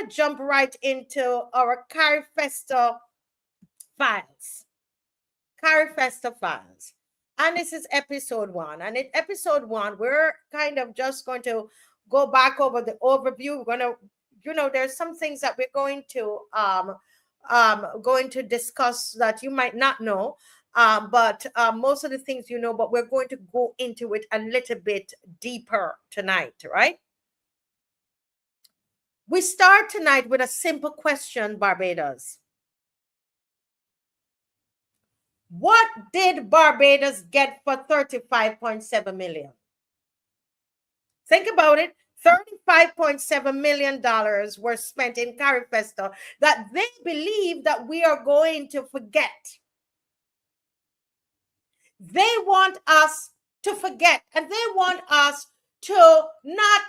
to jump right into our Carifesta files. Carifesta files. And this is episode 1. And in episode 1, we're kind of just going to go back over the overview. We're going to, there's some things that we're going to discuss that you might not know. But most of the things you know, but we're going to go into it a little bit deeper tonight, right? We start tonight with a simple question, Barbados. What did Barbados get for $35.7 million? Think about it. $35.7 million were spent in Carifesta that they believe that we are going to forget. They want us to forget, and they want us to not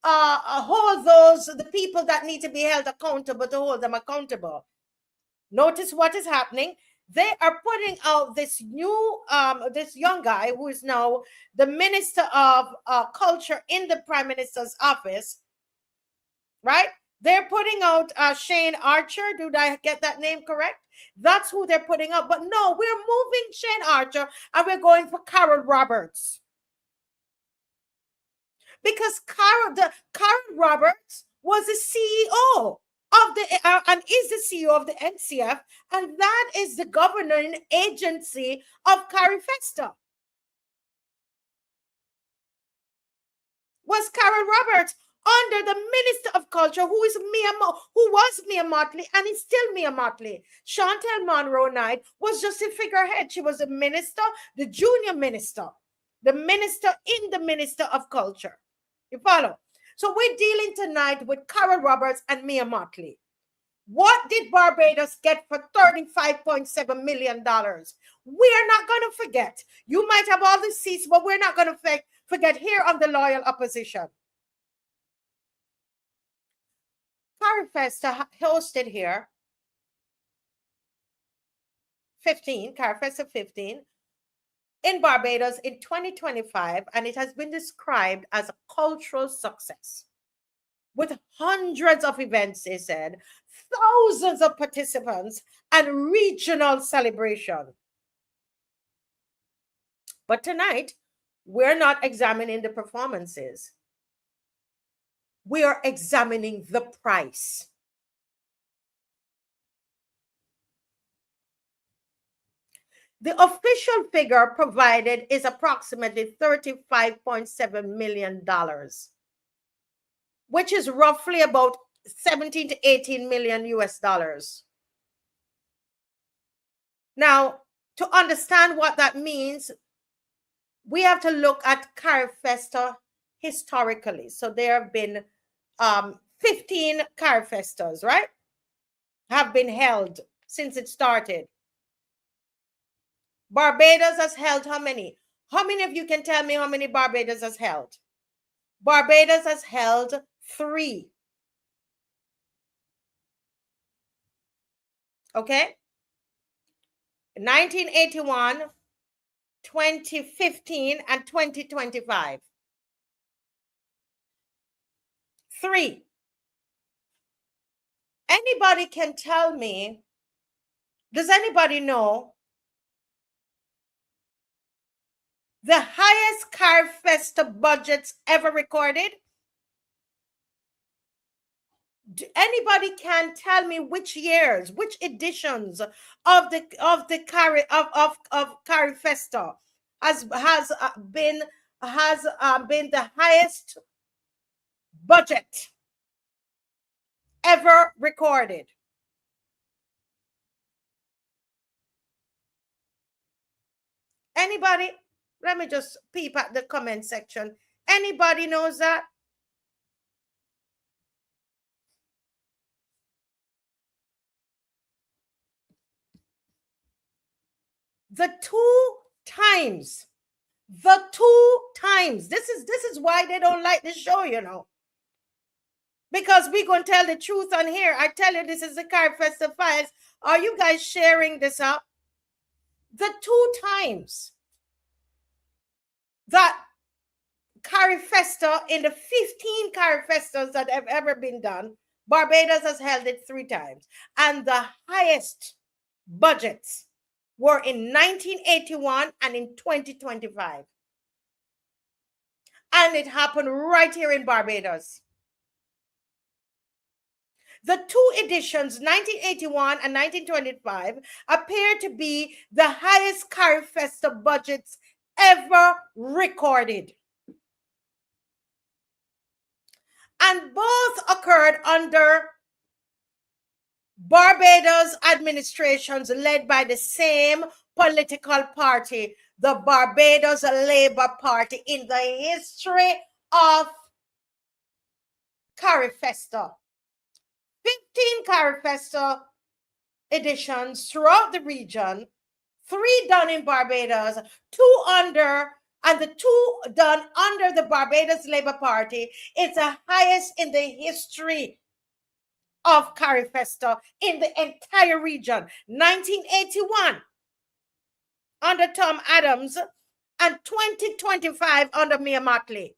hold the people that need to be held accountable, to hold them accountable. Notice what is happening. They are putting out this new, this young guy who is now the Minister of Culture in the Prime Minister's office, right? They're putting out Shane Archer. Did I get that name correct? That's who they're putting out. But no, we're moving Shane Archer and we're going for Carol Roberts. Because Carol Roberts was the CEO of the and is the CEO of the NCF, and that is the governing agency of Carifesta. Was Carol Roberts under the Minister of Culture, who is who was Mia Motley and is still Mia Motley. Chantel Monroe Knight was just a figurehead. She was a minister, the junior minister, the minister in the Minister of Culture. You follow? So we're dealing tonight with Carol Roberts and Mia Motley. What did Barbados get for $35.7 million? We are not going to forget. You might have all the seats, but we're not going to forget here on the loyal opposition. Carifesta hosted here Carifesta 15 in Barbados in 2025, and it has been described as a cultural success with hundreds of events, they said, thousands of participants, and regional celebration. But tonight, we're not examining the performances. We are examining the price. The official figure provided is approximately $35.7 million, which is roughly about 17 to 18 million US dollars. Now, to understand what that means, we have to look at Carifesta historically. So there have been 15 Carifestas, right? Have been held since it started. Barbados has held how many? How many of you can tell me how many Barbados has held? Barbados has held 3. Okay? 1981, 2015, and 2025. 3. Anybody can tell me, does anybody know the highest Carifesta budgets ever recorded? Anybody can tell me which years, which editions of Carifesta has been the highest budget ever recorded? Anybody? Let me just peep at the comment section. Anybody knows that? The two times. This is why they don't like the show, you know. Because we're going to tell the truth on here. I tell you, this is the Carifesta files. Are you guys sharing this up? The 2 times that Carifesta, in the 15 Carifestas that have ever been done, Barbados has held it 3 times. And the highest budgets were in 1981 and in 2025. And it happened right here in Barbados. The 2 editions, 1981 and 1925, appear to be the highest Carifesta budgets ever recorded. And both occurred under Barbados administrations led by the same political party, the Barbados Labour Party, in the history of Carifesta. 15 Carifesta editions throughout the region, 3 done in Barbados, 2 under, and the 2 done under the Barbados Labour Party. It's the highest in the history of Carifesta in the entire region. 1981 under Tom Adams and 2025 under E.M.M.A.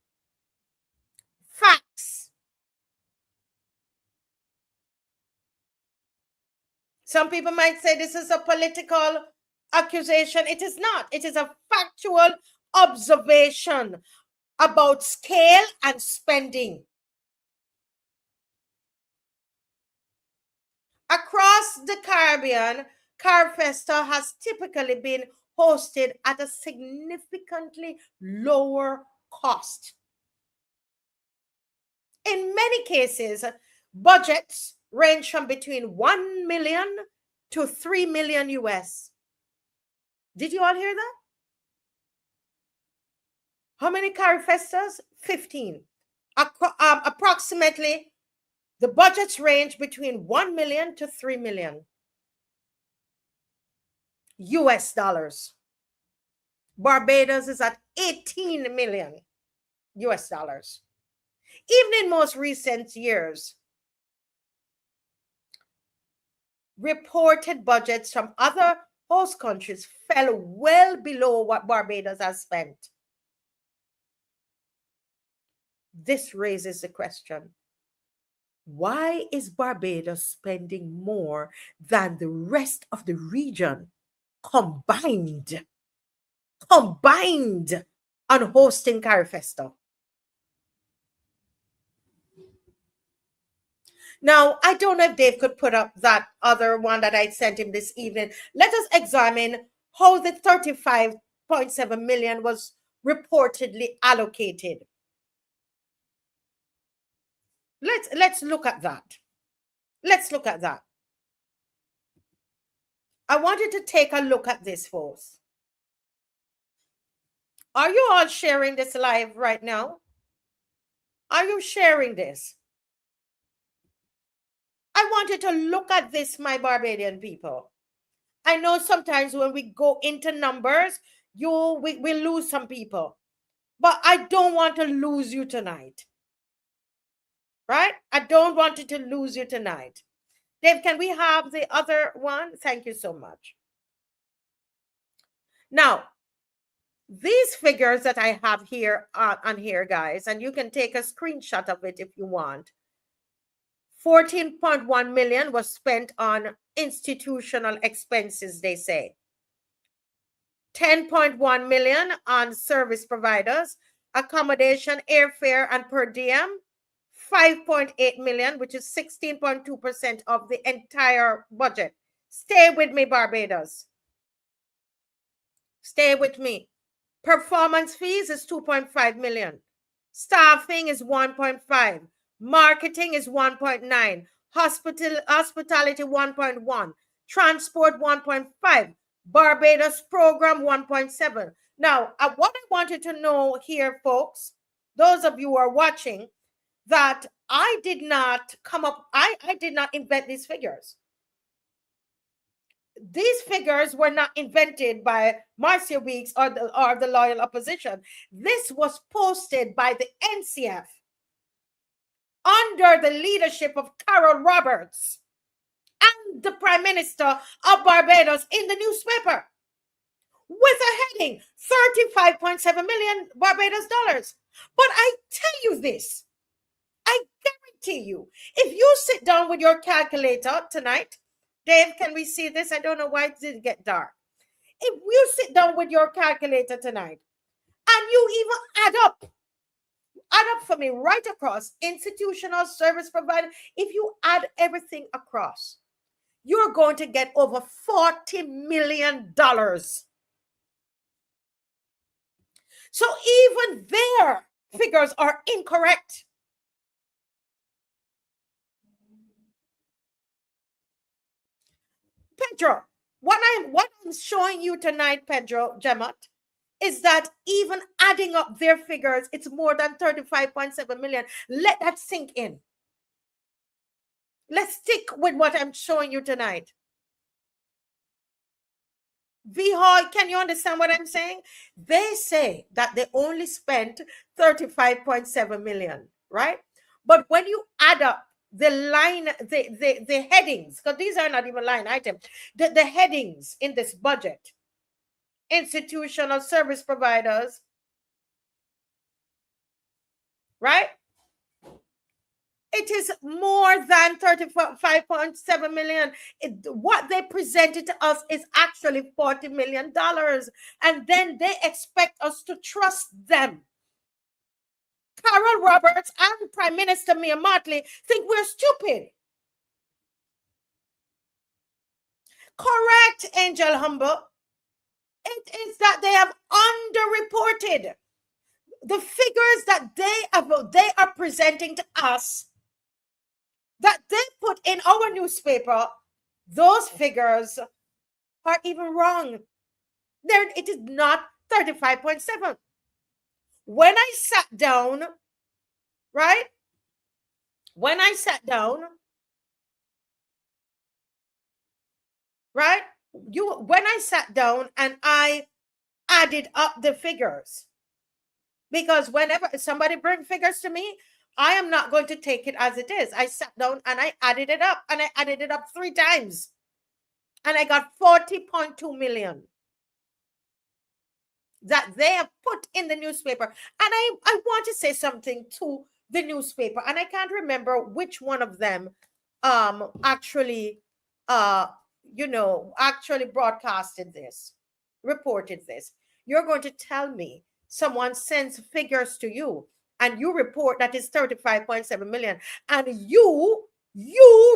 Facts. Some people might say this is a political accusation. It is not. It is a factual observation about scale and spending. Across the Caribbean, Carifesta has typically been hosted at a significantly lower cost. In many cases, budgets range from between 1 million to 3 million US. Did you all hear that? How many Carifestas? 15. Approximately, the budgets range between 1 million to 3 million US dollars. Barbados is at 18 million US dollars. Even in most recent years, reported budgets from other host countries fell well below what Barbados has spent. This raises the question, why is Barbados spending more than the rest of the region combined on hosting Carifesta? Now, I don't know if Dave could put up that other one that I sent him this evening. Let us examine how the 35.7 million was reportedly allocated. Let's look at that. Let's look at that. I want you to take a look at this, folks. Are you all sharing this live right now? Are you sharing this? I want you to look at this, my Barbadian people. I know sometimes when we go into numbers, we lose some people. But I don't want to lose you tonight. Right? I don't want to lose you tonight. Dave, can we have the other one? Thank you so much. Now, these figures that I have here on here, guys, and you can take a screenshot of it if you want. 14.1 million was spent on institutional expenses, they say. 10.1 million on service providers, accommodation, airfare, and per diem. 5.8 million, which is 16.2% of the entire budget. Stay with me, Barbados. Stay with me. Performance fees is 2.5 million. Staffing is 1.5. Marketing is 1.9. Hospitality 1.1. Transport 1.5. Barbados program 1.7. Now, what I want you to know here, folks, those of you who are watching, that I did not come up, I did not invent these figures. These figures were not invented by Marcia Weeks or the loyal opposition. This was posted by the NCF under the leadership of Carol Roberts and the Prime Minister of Barbados in the newspaper with a heading 35.7 million Barbados dollars. But I tell you this, I guarantee you, if you sit down with your calculator tonight, Dave, can we see this? I don't know why it did get dark. If you sit down with your calculator tonight and you even add up for me right across institutional service provider, if you add everything across, you're going to get over $40 million. So even their figures are incorrect. Pedro, what I'm showing you tonight, Pedro Gemat, is that even adding up their figures, it's more than 35.7 million. Let that sink in. Let's stick with what I'm showing you tonight. Vihoy, can you understand what I'm saying? They say that they only spent 35.7 million, right? But when you add up the line, the headings, because these are not even line items, the headings in this budget, institutional service providers, right? It is more than 35.7 million. What they presented to us is actually $40 million. And then they expect us to trust them. Carol Roberts and Prime Minister E.M.M.A think we're stupid. Correct, Angel Humble. It is that they have underreported the figures that they are presenting to us, that they put in our newspaper. Those figures are even wrong. It is not 35.7. When I sat down, right? When I sat down, right? When I sat down and I added up the figures, because whenever somebody brings figures to me, I am not going to take it as it is. I sat down and I added it up, and I added it up 3 times. And I got 40.2 million that they have put in the newspaper. And I want to say something to the newspaper, and I can't remember which one of them actually actually broadcasted this, reported this. You're going to tell me someone sends figures to you and you report that is 35.7 million, and you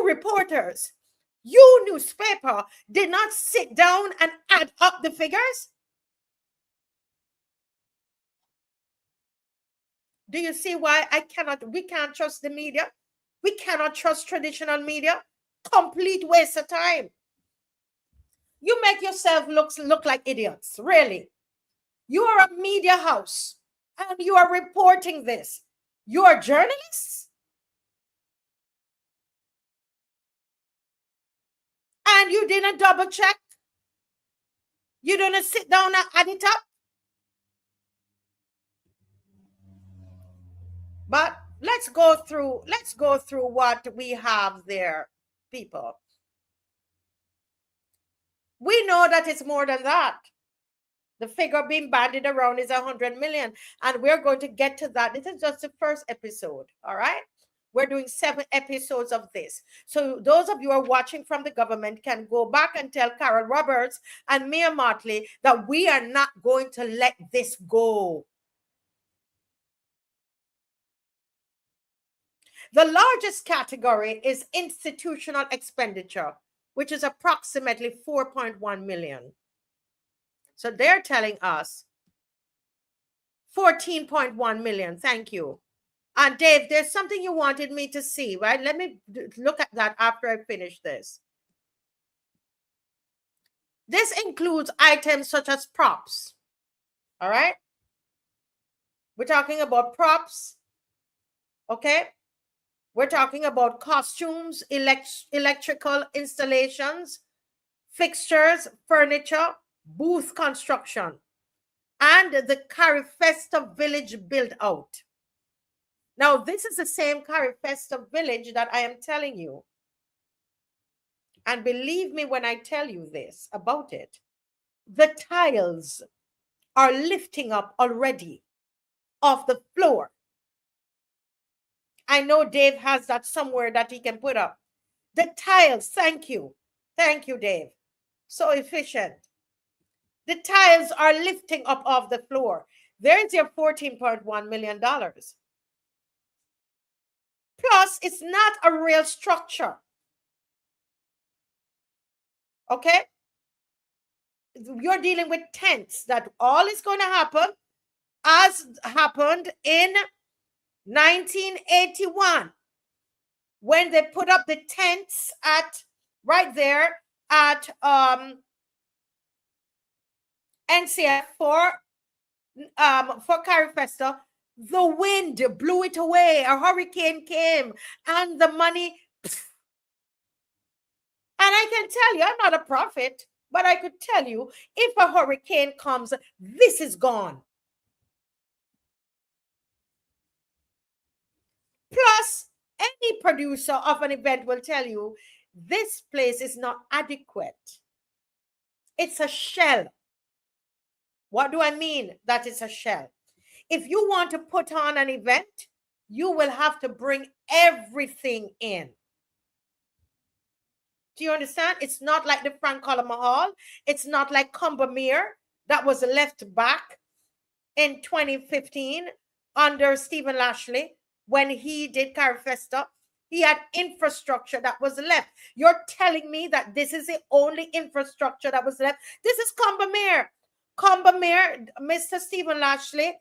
reporters, you newspaper did not sit down and add up the figures. Do you see why we can't trust the media? We cannot trust traditional media. Complete waste of time. You make yourself look like idiots, really. You are a media house and you are reporting this. You are journalists? And you didn't double check? You didn't sit down and add it up? But let's go through what we have there, people. We know that it's more than that. The figure being bandied around is 100 million, and we're going to get to that. This is just the first episode, all right? We're doing 7 episodes of this. So those of you who are watching from the government can go back and tell Carol Roberts and E.M.M.A that we are not going to let this go. The largest category is institutional expenditure, which is approximately 4.1 million. So they're telling us 14.1 million. Thank you. And Dave, there's something you wanted me to see, right? Let me look at that after I finish this. This includes items such as props. All right? We're talking about props. Okay? We're talking about costumes, electrical installations, fixtures, furniture, booth construction, and the Carifesta village build out. Now, this is the same Carifesta village that I am telling you. And believe me when I tell you this about it, the tiles are lifting up already off the floor. I know Dave has that somewhere that he can put up. The tiles, thank you. Thank you, Dave. So efficient. The tiles are lifting up off the floor. There's your $14.1 million. Plus, it's not a real structure. Okay? You're dealing with tents. That all is going to happen as happened in 1981 when they put up the tents at right there at NCF for Carifesta. The wind blew it away. A hurricane came and the money. And I can tell you, I'm not a prophet, but I could tell you, if a hurricane comes, this is gone. Plus, any producer of an event will tell you, this place is not adequate. It's a shell. What do I mean that it's a shell? If you want to put on an event, you will have to bring everything in. Do you understand? It's not like the Frank Collins Hall. It's not like Combermere that was left back in 2015 under Stephen Lashley when he did Carifesta. He had infrastructure that was left. You're telling me that this is the only infrastructure that was left? This is Combermere. Combermere, Mr. Stephen Lashley,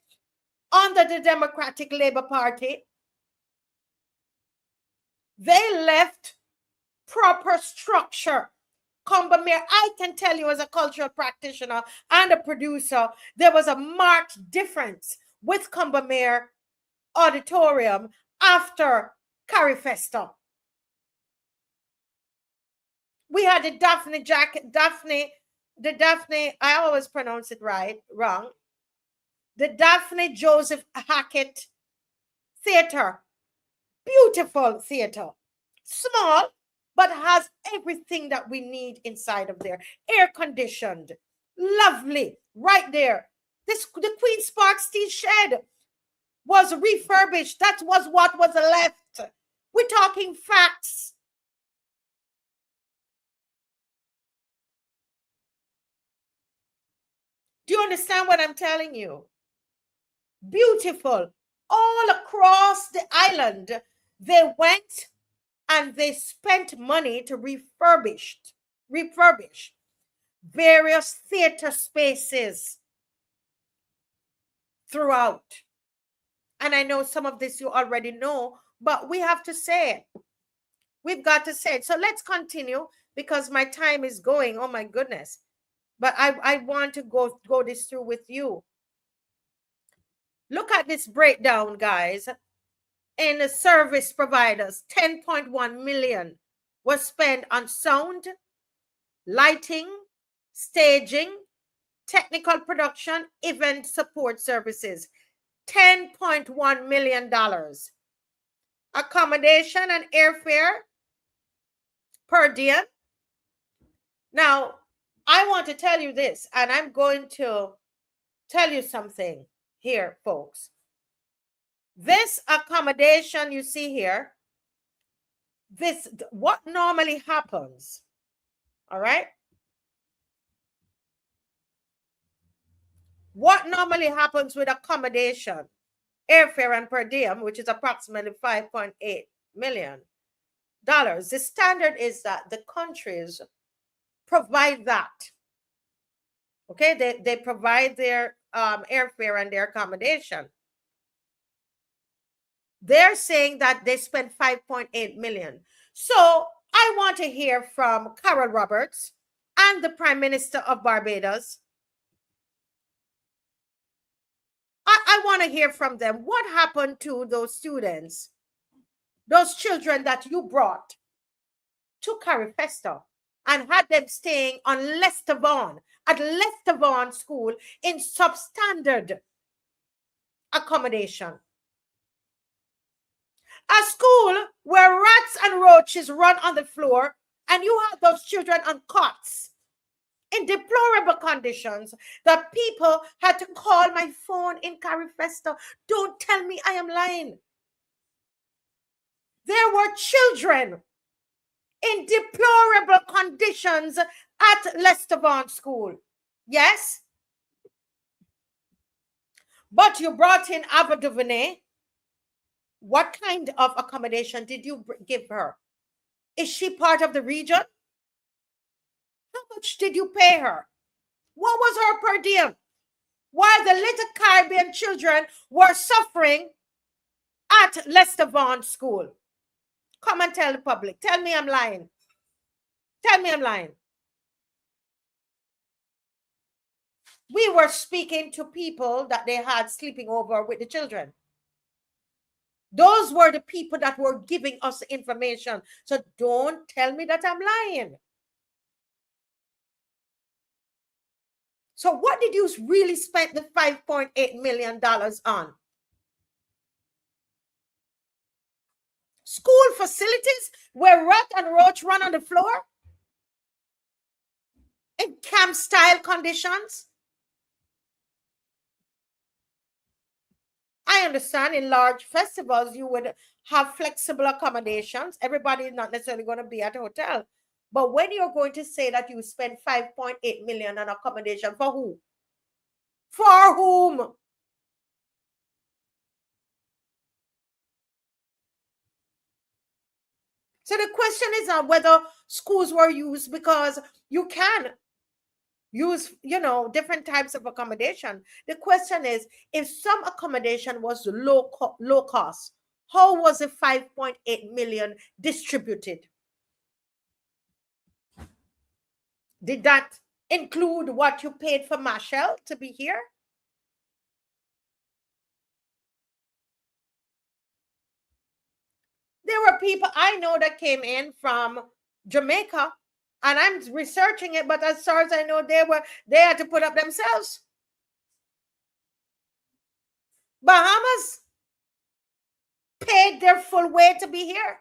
under the Democratic Labour Party, they left proper structure. Combermere, I can tell you as a cultural practitioner and a producer, there was a marked difference with Combermere Auditorium after Carifesta. We had the Daphne, I always pronounce it wrong. The Daphne Joseph Hackett Theater. Beautiful theater. Small, but has everything that we need inside of there. Air conditioned, lovely, right there. The Queen's Park Steel Shed was refurbished. That was what was left. We're talking facts. Do you understand what I'm telling you? Beautiful. All across the island, they went and they spent money to refurbish various theater spaces throughout. And I know some of this you already know, but we have to say it. We've got to say it. So let's continue because my time is going. Oh my goodness. But I want to go this through with you. Look at this breakdown, guys. In the service providers, 10.1 million was spent on sound, lighting, staging, technical production, event support services. $10.1 million. Accommodation and airfare per diem. Now, I want to tell you this, and I'm going to tell you something here, folks. This accommodation you see here, what normally happens, all right? What normally happens with accommodation, airfare and per diem, which is approximately $5.8 million, the standard is that the countries provide that. Okay, they provide their airfare and their accommodation. They're saying that they spent $5.8 million. So I want to hear from Carol Roberts and the Prime Minister of Barbados. I want to hear from them. What happened to those students, those children that you brought to Carifesta and had them staying on Lester Vaughan, at Lester Vaughan School in substandard accommodation? A school where rats and roaches run on the floor, and you have those children on cots in deplorable conditions that people had to call my phone in Carifesta. Don't tell me I am lying. There were children in deplorable conditions at Lestervaughan School. Yes? But you brought in Ava DuVernay. What kind of accommodation did you give her? Is she part of the region? How much did you pay her? What was her per diem? While the little Caribbean children were suffering at Lestervaughan School. Come and tell the public. Tell me I'm lying. Tell me I'm lying. We were speaking to people that they had sleeping over with the children. Those were the people that were giving us the information. So don't tell me that I'm lying. So what did you really spend the $5.8 million on? School facilities where rat and roach run on the floor? In camp-style conditions? I understand in large festivals, you would have flexible accommodations. Everybody is not necessarily going to be at a hotel. But when you're going to say that you spend $5.8 million on accommodation, for who? For whom? So the question is not whether schools were used, because you can use, different types of accommodation. The question is, if some accommodation was low cost, how was the 5.8 million distributed? Did that include what you paid for Marshall to be here? There were people I know that came in from Jamaica, and I'm researching it, but as far as I know, they had to put up themselves. Bahamas paid their full way to be here.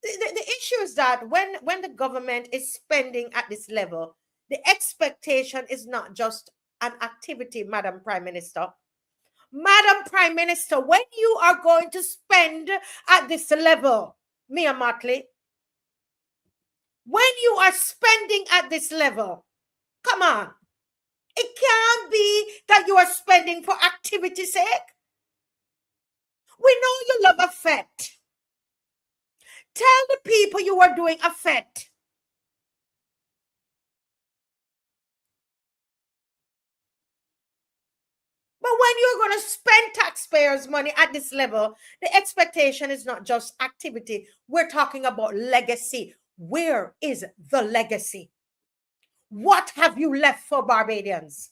The issue is that when the government is spending at this level, the expectation is not just an activity, Madam Prime Minister. Madam Prime Minister, when you are going to spend at this level, Mia Motley, when you are spending at this level, come on, it can't be that you are spending for activity's sake. We know you love a fete. Tell the people you are doing a fete. But when you're going to spend taxpayers' money at this level, the expectation is not just activity. We're talking about legacy. Where is the legacy? What have you left for Barbadians?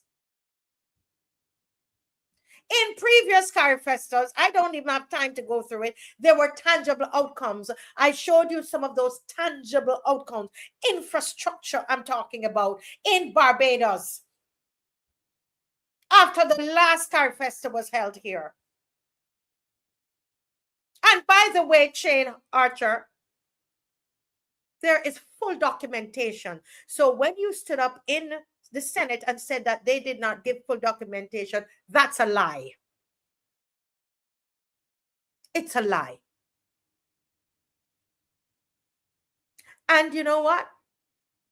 In previous Carifestas, I don't even have time to go through it. There were tangible outcomes. I showed you some of those tangible outcomes. Infrastructure I'm talking about in Barbados. After the last Carifesta was held here. And by the way, Shane Archer, there is full documentation. So when you stood up in the Senate and said that they did not give full documentation, that's a lie. It's a lie. And you know what?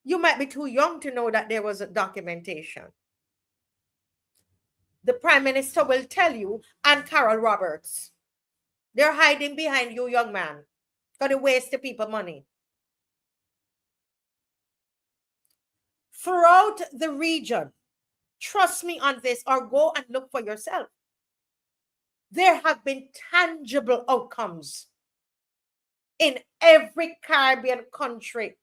You might be too young to know that there was a documentation. The Prime Minister will tell you, and Carol Roberts, they're hiding behind you, young man, for the waste the people money. Throughout the region, trust me on this, or go and look for yourself. There have been tangible outcomes in every Caribbean country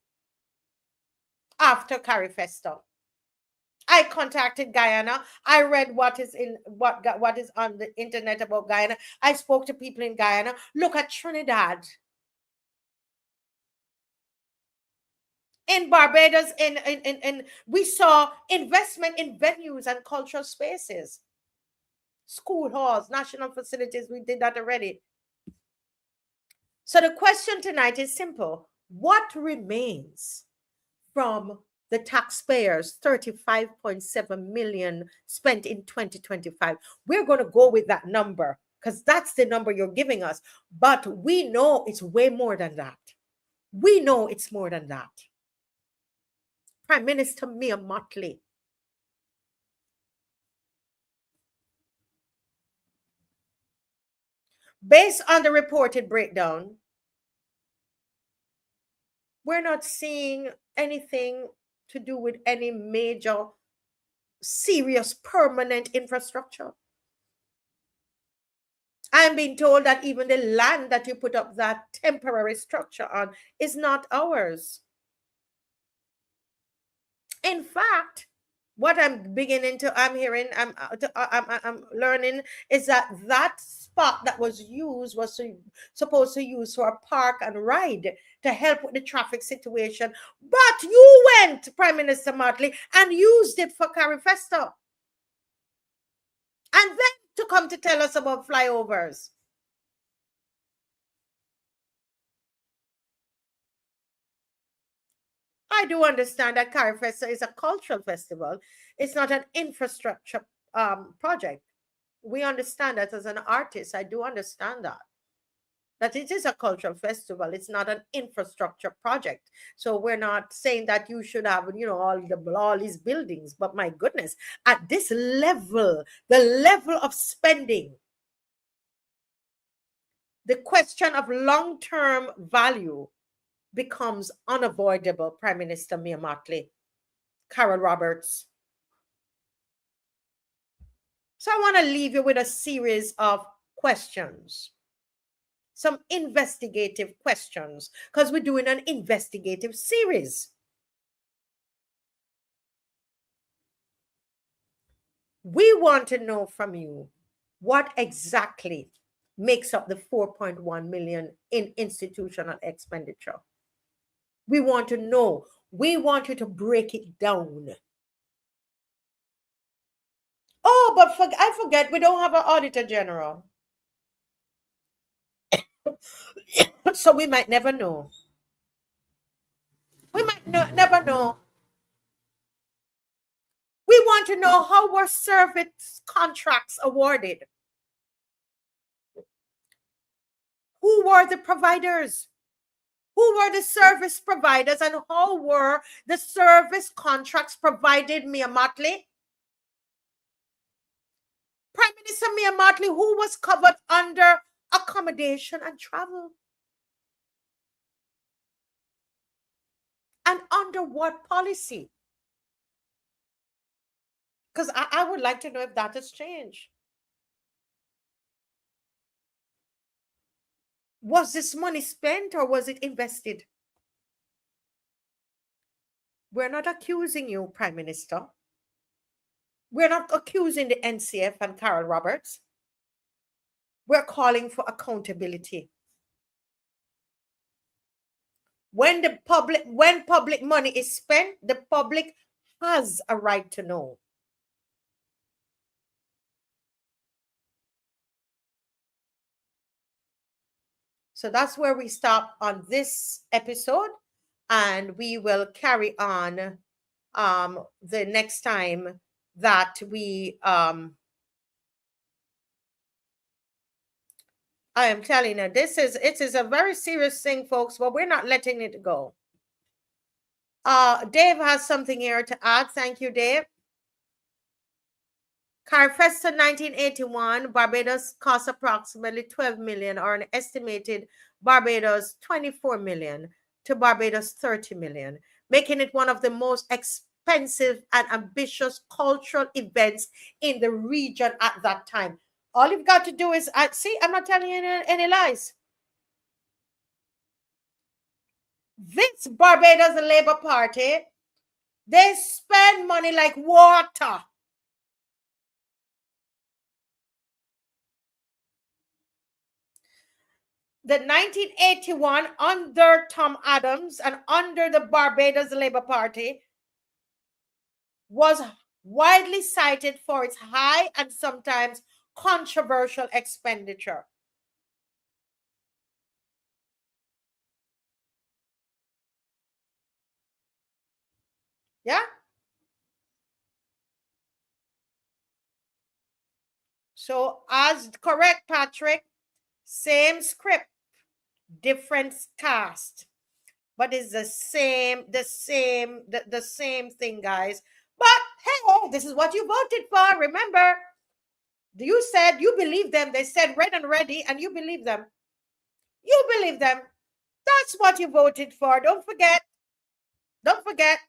after Carifesta. I contacted Guyana. I read what is on the internet about Guyana. I spoke to people in Guyana. Look at Trinidad. In Barbados, we saw investment in venues and cultural spaces, school halls, national facilities. We did that already. So the question tonight is simple. What remains from the taxpayers 35.7 million spent in 2025. We're going to go with that number because that's the number you're giving us. But we know it's way more than that. We know it's more than that. Prime Minister Mia Mottley. Based on the reported breakdown, we're not seeing anything to do with any major, serious, permanent infrastructure. I'm being told that even the land that you put up that temporary structure on is not ours. In fact, what I'm learning is that spot that was used was supposed to use for a park and ride to help with the traffic situation. But you went, Prime Minister Mottley, and used it for Carifesta. And then to come to tell us about flyovers. I do understand that Carifesta is a cultural festival. It's not an infrastructure project. We understand that as an artist. I do understand that it is a cultural festival. It's not an infrastructure project. So we're not saying that you should have, all these buildings. But my goodness, at this level, the level of spending, the question of long-term value becomes unavoidable, Prime Minister Mia Mottley, Carol Roberts. So I want to leave you with a series of questions, some investigative questions, because we're doing an investigative series. We want to know from you what exactly makes up the 4.1 million in institutional expenditure. We want to know. We want you to break it down. Oh, but I forget, we don't have an Auditor General. So we might never know. We might never know. We want to know how were service contracts awarded? Who were the providers? Who were the service providers and how were the service contracts provided, Mia Mottley? Prime Minister Mia Mottley, who was covered under accommodation and travel? And under what policy? Because I would like to know if that has changed. Was this money spent or was it invested? We're not accusing you, Prime Minister. We're not accusing the NCF and Carol Roberts. We're calling for accountability. When public money is spent, the public has a right to know. So that's where we stop on this episode, and we will carry on the next time that we I am telling you, it is a very serious thing, folks, but we're not letting it go. Dave has something here to add. Thank you, Dave. Carifesta 1981, Barbados cost approximately 12 million, or an estimated Barbados 24 million to Barbados 30 million, making it one of the most expensive and ambitious cultural events in the region at that time. All you've got to do is, see, I'm not telling you any lies. This Barbados Labour Party, they spend money like water. The 1981, under Tom Adams and under the Barbados Labour Party, was widely cited for its high and sometimes controversial expenditure. Yeah. So as correct, Patrick, same script, different cast, but it's the same thing, guys. But hey, this is what you voted for. Remember, you said you believe them. They said red and ready, and you believe them. You believe them. That's what you voted for. Don't forget. Don't forget.